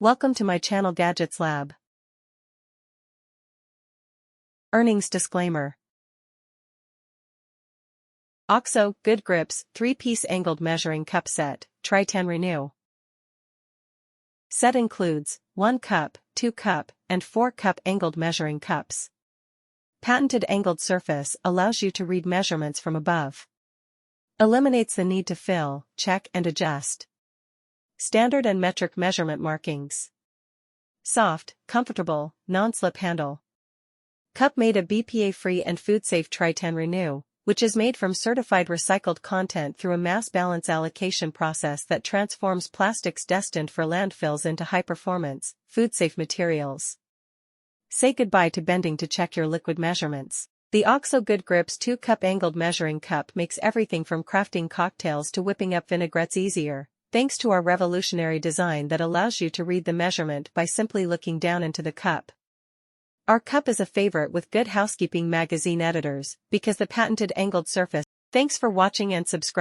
Welcome to my channel Gadgets Lab. Earnings disclaimer. OXO Good Grips 3-piece angled measuring cup set, Tritan Renew. Set includes 1 cup, 2 cup, and 4 cup angled measuring cups. Patented angled surface allows you to read measurements from above. Eliminates the need to fill, check and adjust. Standard and metric measurement markings. Soft, comfortable, non-slip handle. Cup made of BPA-free and food-safe Tritan Renew, which is made from certified recycled content through a mass balance allocation process that transforms plastics destined for landfills into high-performance, food-safe materials. Say goodbye to bending to check your liquid measurements. The OXO Good Grips 2-cup angled measuring cup makes everything from crafting cocktails to whipping up vinaigrettes easier, thanks to our revolutionary design that allows you to read the measurement by simply looking down into the cup. Our cup is a favorite with Good Housekeeping magazine editors because the patented angled surface. Thanks for watching and subscribe.